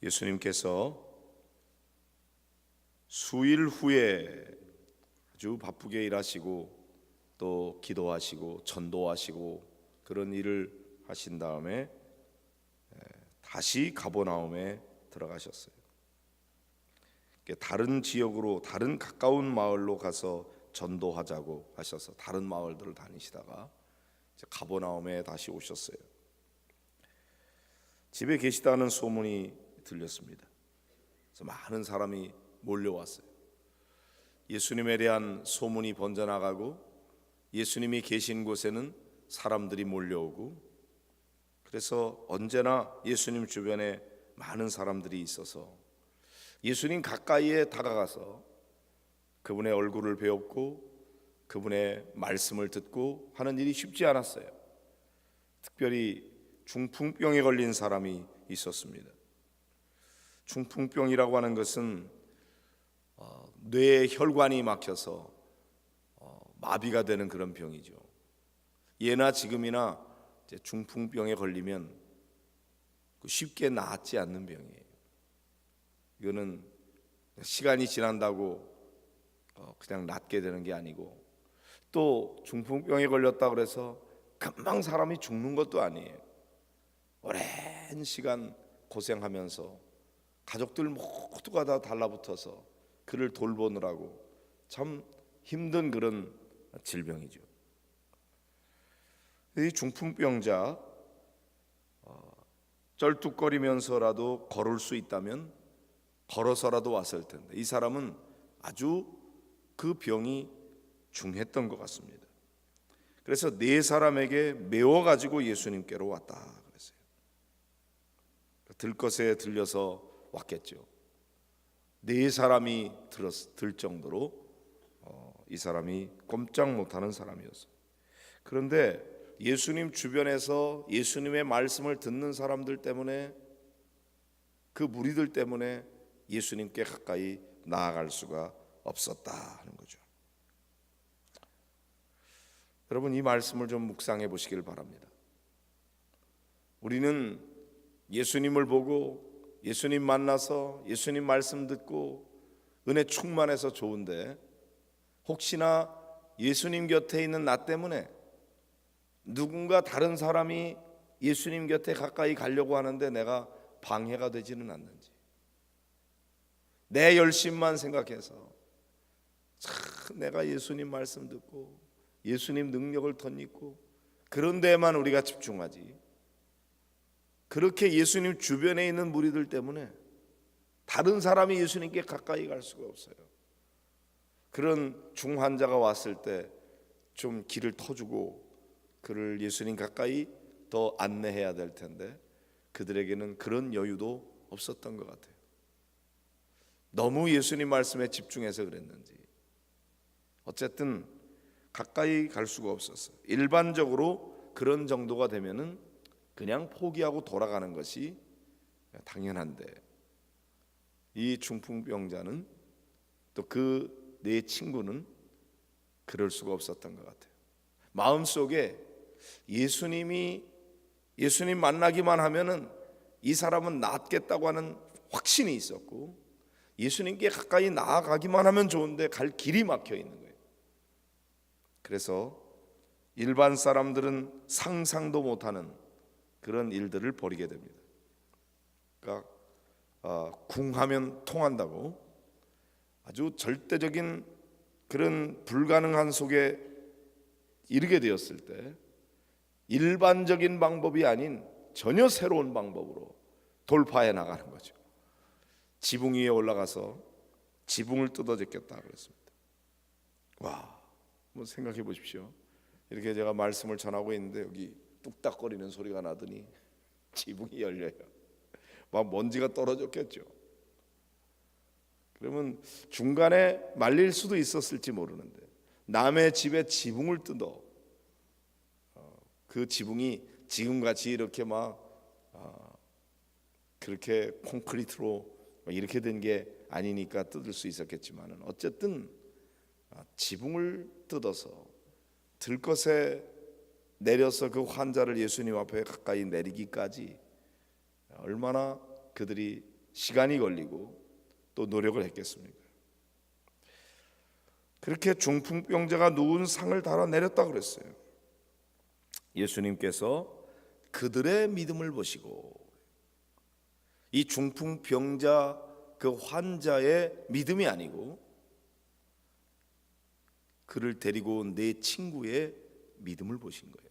예수님께서 수일 후에 아주 바쁘게 일하시고 또 기도하시고 전도하시고 그런 일을 하신 다음에 다시 가버나움에 들어가셨어요. 다른 지역으로, 다른 가까운 마을로 가서 전도하자고 하셔서 다른 마을들을 다니시다가 가버나움에 다시 오셨어요. 집에 계시다는 소문이 들렸습니다. 그래서 많은 사람이 몰려왔어요. 예수님에 대한 소문이 번져나가고 예수님이 계신 곳에는 사람들이 몰려오고, 그래서 언제나 예수님 주변에 많은 사람들이 있어서 예수님 가까이에 다가가서 그분의 얼굴을 배웠고 그분의 말씀을 듣고 하는 일이 쉽지 않았어요. 특별히 중풍병에 걸린 사람이 있었습니다. 중풍병이라고 하는 것은 뇌에 혈관이 막혀서 마비가 되는 그런 병이죠. 예나 지금이나 이제 중풍병에 걸리면 쉽게 낫지 않는 병이에요. 이거는 시간이 지난다고 그냥 낫게 되는 게 아니고, 또 중풍병에 걸렸다 그래서 금방 사람이 죽는 것도 아니에요. 오랜 시간 고생하면서 가족들 모두가 다 달라붙어서 그를 돌보느라고 참 힘든 그런 질병이죠. 이 중풍병자 쩔뚝거리면서라도 걸을 수 있다면 걸어서라도 왔을 텐데 이 사람은 아주 그 병이 중했던 것 같습니다. 그래서 네 사람에게 메워가지고 예수님께로 왔다 그랬어요. 들것에 들려서 왔겠죠. 네 사람이 들 정도로 이 사람이 꼼짝 못하는 사람이었어요. 그런데 예수님 주변에서 예수님의 말씀을 듣는 사람들 때문에, 그 무리들 때문에 예수님께 가까이 나아갈 수가 없었다 하는 거죠. 여러분, 이 말씀을 좀 묵상해 보시길 바랍니다. 우리는 예수님을 보고 예수님 만나서 예수님 말씀 듣고 은혜 충만해서 좋은데, 혹시나 예수님 곁에 있는 나 때문에 누군가 다른 사람이 예수님 곁에 가까이 가려고 하는데 내가 방해가 되지는 않는지, 내 열심만 생각해서 참 내가 예수님 말씀 듣고 예수님 능력을 덧입고 그런 데에만 우리가 집중하지, 그렇게 예수님 주변에 있는 무리들 때문에 다른 사람이 예수님께 가까이 갈 수가 없어요. 그런 중환자가 왔을 때 좀 길을 터주고 그를 예수님 가까이 더 안내해야 될 텐데 그들에게는 그런 여유도 없었던 것 같아요. 너무 예수님 말씀에 집중해서 그랬는지 어쨌든 가까이 갈 수가 없었어요. 일반적으로 그런 정도가 되면은 그냥 포기하고 돌아가는 것이 당연한데, 이 중풍병자는 또 그 네 친구는 그럴 수가 없었던 것 같아요. 마음속에 예수님 만나기만 하면은 이 사람은 낫겠다고 하는 확신이 있었고, 예수님께 가까이 나아가기만 하면 좋은데 갈 길이 막혀 있는 거예요. 그래서 일반 사람들은 상상도 못하는 그런 일들을 벌이게 됩니다. 그러니까 궁하면 통한다고 아주 절대적인 그런 불가능한 속에 이르게 되었을 때 일반적인 방법이 아닌 전혀 새로운 방법으로 돌파해 나가는 거죠. 지붕 위에 올라가서 지붕을 뜯어제꼈다 그랬습니다. 와, 한번 생각해 보십시오. 이렇게 제가 말씀을 전하고 있는데 여기 뚝딱거리는 소리가 나더니 지붕이 열려요. 막 먼지가 떨어졌겠죠. 그러면 중간에 말릴 수도 있었을지 모르는데 남의 집에 지붕을 뜯어, 그 지붕이 지금같이 이렇게 막 그렇게 콘크리트로 이렇게 된 게 아니니까 뜯을 수 있었겠지만은 어쨌든 지붕을 뜯어서 들것에 내려서 그 환자를 예수님 앞에 가까이 내리기까지 얼마나 그들이 시간이 걸리고 또 노력을 했겠습니까? 그렇게 중풍병자가 누운 상을 달아내렸다 그랬어요. 예수님께서 그들의 믿음을 보시고 이 중풍병자 그 환자의 믿음이 아니고 그를 데리고 온 내 친구의 믿음을 보신 거예요.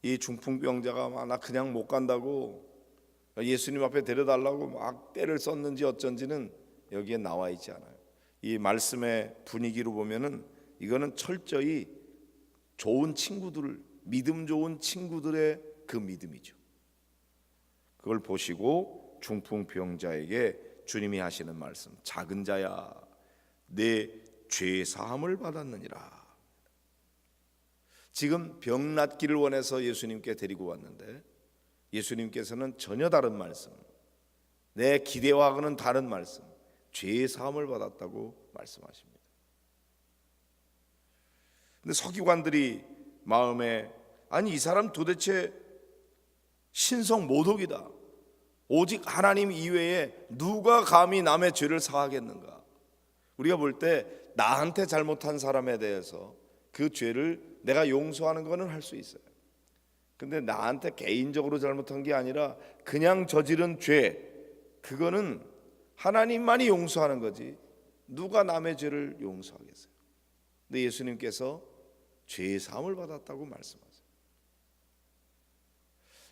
이 중풍병자가 나 그냥 못 간다고 예수님 앞에 데려달라고 막 떼를 썼는지 어쩐지는 여기에 나와 있지 않아요. 이 말씀의 분위기로 보면은 이거는 철저히 좋은 친구들, 믿음 좋은 친구들의 그 믿음이죠. 그걸 보시고 중풍병자에게 주님이 하시는 말씀, 작은 자야 내 죄 사함을 받았느니라. 지금 병 낫기를 원해서 예수님께 데리고 왔는데 예수님께서는 전혀 다른 말씀, 내 기대와는 다른 말씀, 죄 사함을 받았다고 말씀하십니다. 근데 서기관들이 마음에 아니 이 사람 도대체 신성 모독이다. 오직 하나님 이외에 누가 감히 남의 죄를 사하겠는가? 우리가 볼 때 나한테 잘못한 사람에 대해서 그 죄를 내가 용서하는 거는 할 수 있어요. 근데 나한테 개인적으로 잘못한 게 아니라 그냥 저지른 죄, 그거는 하나님만이 용서하는 거지 누가 남의 죄를 용서하겠어요? 근데 예수님께서 죄 사함을 받았다고 말씀하세요.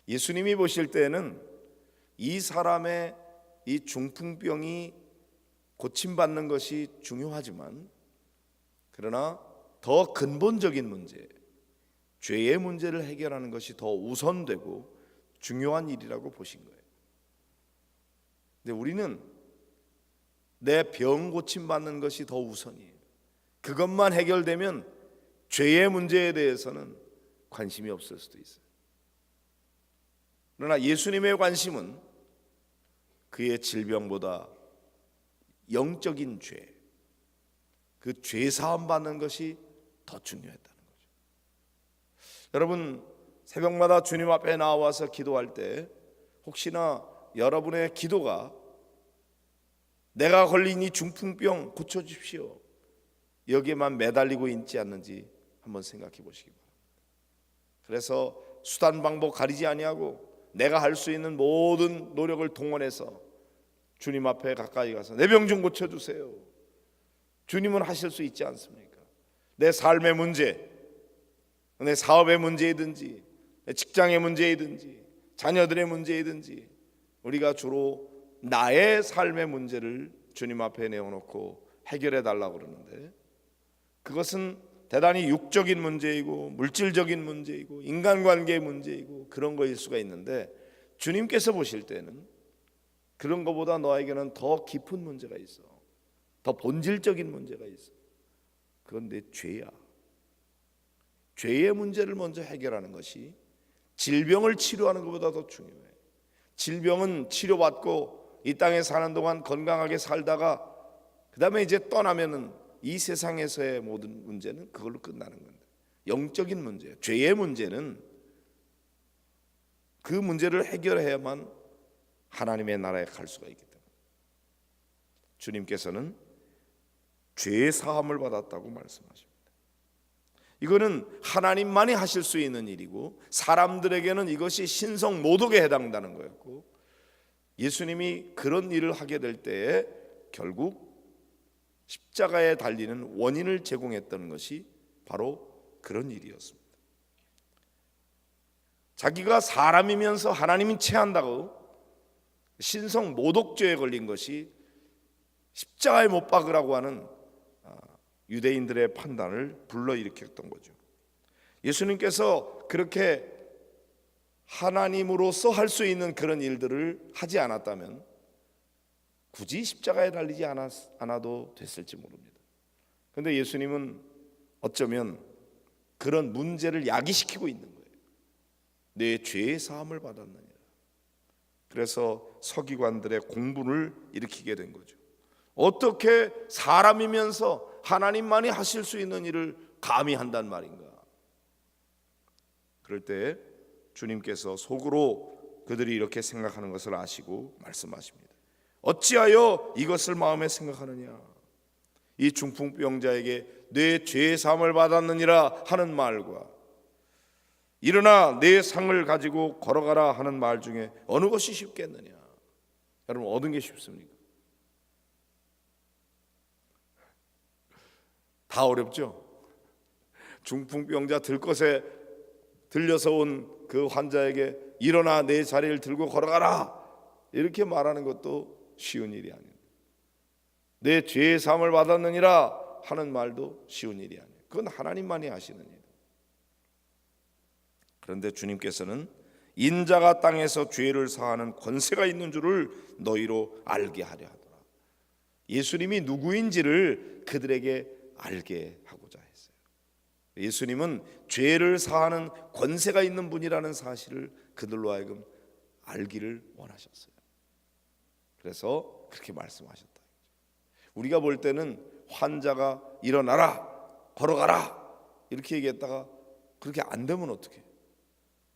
예수님이 보실 때는 이 사람의 이 중풍병이 고침받는 것이 중요하지만 그러나 더 근본적인 문제, 죄의 문제를 해결하는 것이 더 우선되고 중요한 일이라고 보신 거예요. 근데 우리는 내 병 고침받는 것이 더 우선이에요. 그것만 해결되면 죄의 문제에 대해서는 관심이 없을 수도 있어요. 그러나 예수님의 관심은 그의 질병보다 영적인 죄, 그 죄 사함 받는 것이 더 중요했다는 거죠. 여러분 새벽마다 주님 앞에 나와서 기도할 때 혹시나 여러분의 기도가 내가 걸린 이 중풍병 고쳐주십시오 여기에만 매달리고 있지 않는지 한번 생각해 보시기 바랍니다. 그래서 수단 방법 가리지 아니하고 내가 할 수 있는 모든 노력을 동원해서 주님 앞에 가까이 가서 내 병 좀 고쳐주세요. 주님은 하실 수 있지 않습니까? 내 삶의 문제, 내 사업의 문제이든지 내 직장의 문제이든지 자녀들의 문제이든지 우리가 주로 나의 삶의 문제를 주님 앞에 내어놓고 해결해 달라고 그러는데 그것은 대단히 육적인 문제이고 물질적인 문제이고 인간관계의 문제이고 그런 거일 수가 있는데 주님께서 보실 때는 그런 것보다 너에게는 더 깊은 문제가 있어. 더 본질적인 문제가 있어. 그건 내 죄야. 죄의 문제를 먼저 해결하는 것이 질병을 치료하는 것보다 더 중요해. 질병은 치료받고 이 땅에 사는 동안 건강하게 살다가 그 다음에 이제 떠나면은 이 세상에서의 모든 문제는 그걸로 끝나는 건데 영적인 문제, 죄의 문제는 그 문제를 해결해야만 하나님의 나라에 갈 수가 있기 때문에 주님께서는 죄의 사함을 받았다고 말씀하십니다. 이거는 하나님만이 하실 수 있는 일이고 사람들에게는 이것이 신성 모독에 해당한다는 거였고 예수님이 그런 일을 하게 될 때에 결국 십자가에 달리는 원인을 제공했던 것이 바로 그런 일이었습니다. 자기가 사람이면서 하나님이 체한다고 신성 모독죄에 걸린 것이 십자가에 못 박으라고 하는 유대인들의 판단을 불러일으켰던 거죠. 예수님께서 그렇게 하나님으로서 할 수 있는 그런 일들을 하지 않았다면 굳이 십자가에 달리지 않아도 됐을지 모릅니다. 그런데 예수님은 어쩌면 그런 문제를 야기시키고 있는 거예요. 내 죄의 사함을 받았느니라. 그래서 서기관들의 공분을 일으키게 된 거죠. 어떻게 사람이면서 하나님만이 하실 수 있는 일을 감히 한단 말인가? 그럴 때 주님께서 속으로 그들이 이렇게 생각하는 것을 아시고 말씀하십니다. 어찌하여 이것을 마음에 생각하느냐? 이 중풍병자에게 내 죄 사함을 받았느니라 하는 말과 일어나 내 상을 가지고 걸어가라 하는 말 중에 어느 것이 쉽겠느냐? 여러분, 어느 게 쉽습니까? 다 어렵죠. 중풍병자 들것에 들려서 온 그 환자에게 일어나 내 자리를 들고 걸어가라 이렇게 말하는 것도 쉬운 일이 아닙니다. 내 죄의 사함을 받았느니라 하는 말도 쉬운 일이 아니에요. 그건 하나님만이 하시는 일. 그런데 주님께서는 인자가 땅에서 죄를 사하는 권세가 있는 줄을 너희로 알게 하려 하더라. 예수님이 누구인지를 그들에게 알게 하고자 했어요. 예수님은 죄를 사하는 권세가 있는 분이라는 사실을 그들로 하여금 알기를 원하셨어요. 그래서 그렇게 말씀하셨다. 우리가 볼 때는 환자가 일어나라, 걸어가라 이렇게 얘기했다가 그렇게 안 되면 어떡해?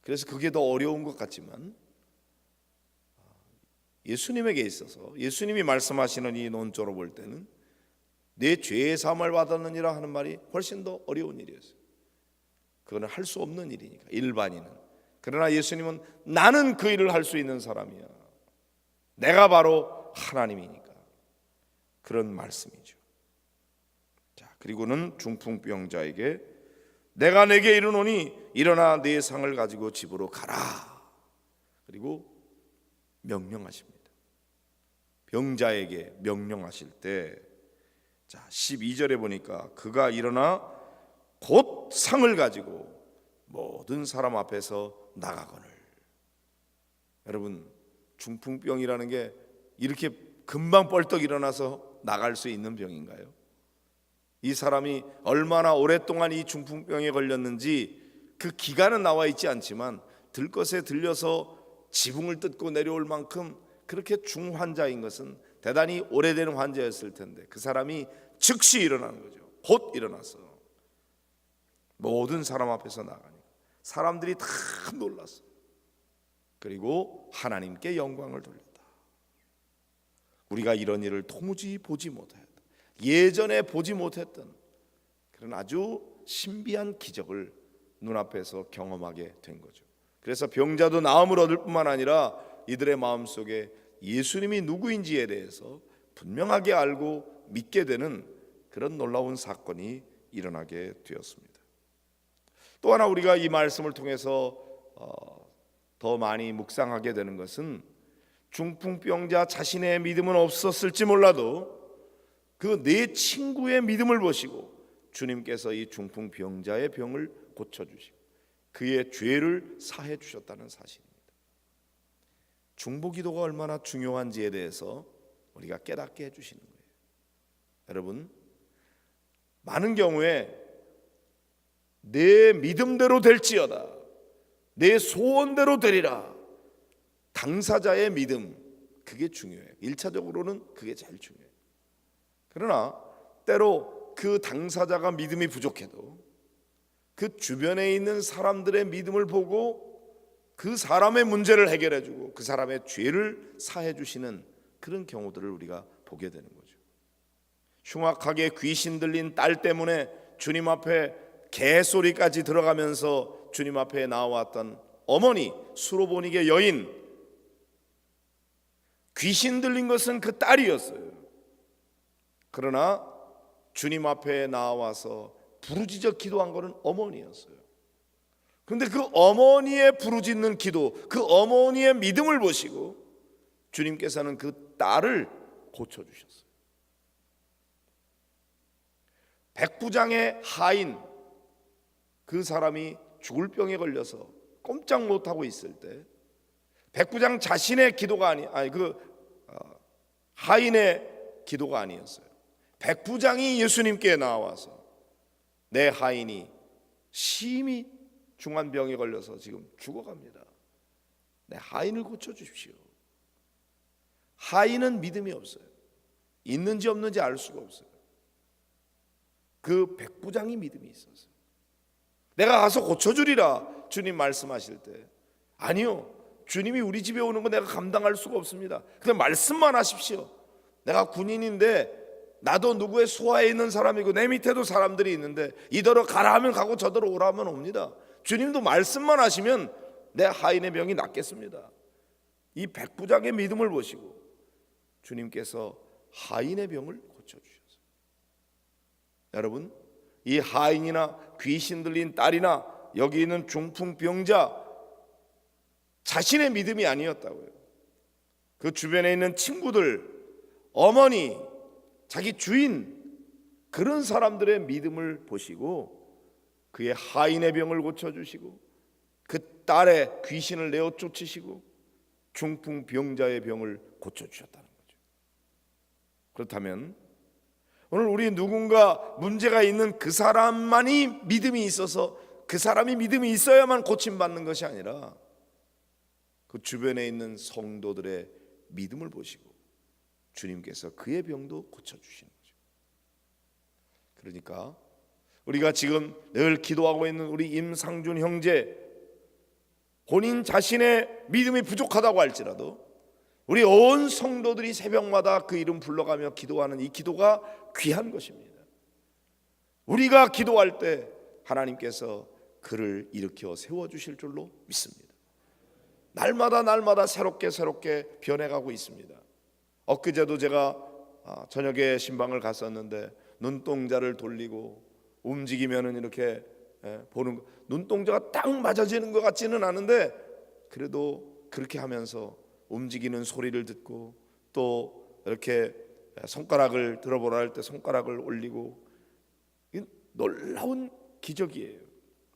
그래서 그게 더 어려운 것 같지만 예수님에게 있어서 예수님이 말씀하시는 이 논조로 볼 때는 내 죄의 사함을 받았느니라 하는 말이 훨씬 더 어려운 일이었어요. 그거는 할 수 없는 일이니까, 일반인은. 그러나 예수님은 나는 그 일을 할 수 있는 사람이야. 내가 바로 하나님이니까. 그런 말씀이죠. 자, 그리고는 중풍병자에게 내가 내게 이르노니 일어나 네 상을 가지고 집으로 가라. 그리고 명령하십니다. 병자에게 명령하실 때, 자 12절에 보니까 그가 일어나 곧 상을 가지고 모든 사람 앞에서 나가거늘. 여러분, 중풍병이라는 게 이렇게 금방 벌떡 일어나서 나갈 수 있는 병인가요? 이 사람이 얼마나 오랫동안 이 중풍병에 걸렸는지 그 기간은 나와 있지 않지만 들것에 들려서 지붕을 뜯고 내려올 만큼 그렇게 중환자인 것은 대단히 오래된 환자였을 텐데 그 사람이 즉시 일어나는 거죠. 곧 일어났어. 모든 사람 앞에서 나가니까 사람들이 다 놀랐어요. 그리고 하나님께 영광을 돌렸다. 우리가 이런 일을 도무지 보지 못했다. 예전에 보지 못했던 그런 아주 신비한 기적을 눈앞에서 경험하게 된 거죠. 그래서 병자도 나음을 얻을 뿐만 아니라 이들의 마음속에 예수님이 누구인지에 대해서 분명하게 알고 믿게 되는 그런 놀라운 사건이 일어나게 되었습니다. 또 하나 우리가 이 말씀을 통해서 더 많이 묵상하게 되는 것은 중풍병자 자신의 믿음은 없었을지 몰라도 그 네 친구의 믿음을 보시고 주님께서 이 중풍병자의 병을 고쳐주시고 그의 죄를 사해 주셨다는 사실입니다. 중보기도가 얼마나 중요한지에 대해서 우리가 깨닫게 해주시는 거예요. 여러분, 많은 경우에 내 믿음대로 될지어다, 내 소원대로 되리라, 당사자의 믿음, 그게 중요해요. 1차적으로는 그게 제일 중요해요. 그러나 때로 그 당사자가 믿음이 부족해도 그 주변에 있는 사람들의 믿음을 보고 그 사람의 문제를 해결해주고 그 사람의 죄를 사해주시는 그런 경우들을 우리가 보게 되는 거죠. 흉악하게 귀신 들린 딸 때문에 주님 앞에 개소리까지 들어가면서 주님 앞에 나왔던 어머니, 수로보니게 여인, 귀신 들린 것은 그 딸이었어요. 그러나 주님 앞에 나와서 부르짖어 기도한 것은 어머니였어요. 그런데 그 어머니의 부르짖는 기도, 그 어머니의 믿음을 보시고 주님께서는 그 딸을 고쳐주셨어요. 백부장의 하인, 그 사람이 죽을 병에 걸려서 꼼짝 못하고 있을 때 백부장 자신의 기도가 하인의 기도가 아니었어요. 백부장이 예수님께 나와서 내 하인이 심히 중한 병에 걸려서 지금 죽어갑니다. 내 하인을 고쳐주십시오. 하인은 믿음이 없어요. 있는지 없는지 알 수가 없어요. 그 백부장이 믿음이 있었어요. 내가 가서 고쳐주리라 주님 말씀하실 때 아니요, 주님이 우리 집에 오는 거 내가 감당할 수가 없습니다. 그냥 말씀만 하십시오. 내가 군인인데 나도 누구의 수하에 있는 사람이고 내 밑에도 사람들이 있는데 이더러 가라 하면 가고 저더러 오라 하면 옵니다. 주님도 말씀만 하시면 내 하인의 병이 낫겠습니다. 이 백부장의 믿음을 보시고 주님께서 하인의 병을 고쳐주셨어요. 여러분, 이 하인이나 귀신 들린 딸이나 여기 있는 중풍병자 자신의 믿음이 아니었다고요. 그 주변에 있는 친구들, 어머니, 자기 주인, 그런 사람들의 믿음을 보시고 그의 하인의 병을 고쳐주시고 그 딸의 귀신을 내어 쫓으시고 중풍병자의 병을 고쳐주셨다는 거죠. 그렇다면 오늘 우리 누군가 문제가 있는 그 사람만이 믿음이 있어서 그 사람이 믿음이 있어야만 고침받는 것이 아니라 그 주변에 있는 성도들의 믿음을 보시고 주님께서 그의 병도 고쳐주시는 거죠. 그러니까 우리가 지금 늘 기도하고 있는 우리 임상준 형제, 본인 자신의 믿음이 부족하다고 할지라도 우리 온 성도들이 새벽마다 그 이름 불러가며 기도하는 이 기도가 귀한 것입니다. 우리가 기도할 때 하나님께서 그를 일으켜 세워주실 줄로 믿습니다. 날마다 새롭게 변해가고 있습니다. 엊그제도 제가 저녁에 신방을 갔었는데 눈동자를 돌리고 움직이면은 이렇게 보는 거, 눈동자가 딱 맞아지는 것 같지는 않은데 그래도 그렇게 하면서 움직이는 소리를 듣고 또 이렇게 손가락을 들어보라 할 때 손가락을 올리고, 놀라운 기적이에요.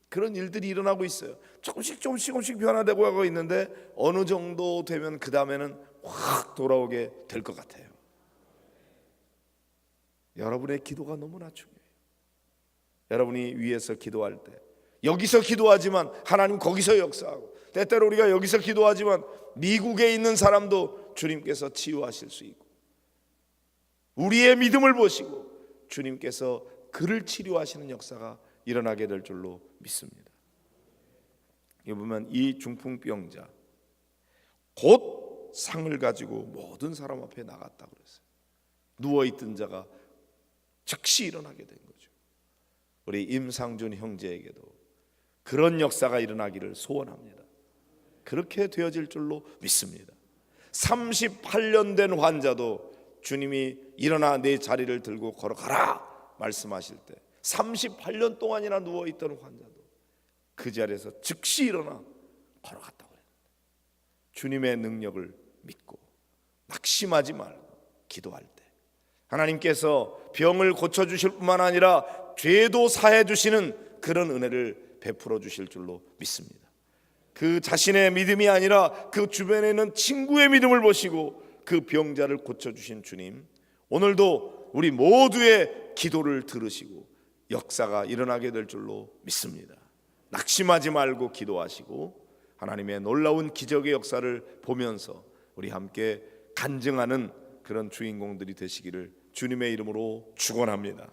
그런 일들이 일어나고 있어요. 조금씩 변화되고 가고 있는데 어느 정도 되면 그 다음에는 확 돌아오게 될 것 같아요. 여러분의 기도가 너무나 중요해요. 여러분이 위에서 기도할 때 여기서 기도하지만 하나님 거기서 역사하고, 때때로 우리가 여기서 기도하지만 미국에 있는 사람도 주님께서 치유하실 수 있고, 우리의 믿음을 보시고 주님께서 그를 치료하시는 역사가 일어나게 될 줄로 믿습니다. 여기 보면 이 중풍병자 곧 상을 가지고 모든 사람 앞에 나갔다고 그랬어요. 누워있던 자가 즉시 일어나게 된 거죠. 우리 임상준 형제에게도 그런 역사가 일어나기를 소원합니다. 그렇게 되어질 줄로 믿습니다. 38년 된 환자도 주님이 일어나 내 자리를 들고 걸어가라 말씀하실 때 38년 동안이나 누워있던 환자도 그 자리에서 즉시 일어나 걸어갔다고 그랬는데, 주님의 능력을 믿고 낙심하지 말고 기도할 때 하나님께서 병을 고쳐주실 뿐만 아니라 죄도 사해 주시는 그런 은혜를 베풀어 주실 줄로 믿습니다. 그 자신의 믿음이 아니라 그 주변에 있는 친구의 믿음을 보시고 그 병자를 고쳐주신 주님, 오늘도 우리 모두의 기도를 들으시고 역사가 일어나게 될 줄로 믿습니다. 낙심하지 말고 기도하시고 하나님의 놀라운 기적의 역사를 보면서 우리 함께 간증하는 그런 주인공들이 되시기를 주님의 이름으로 축원합니다.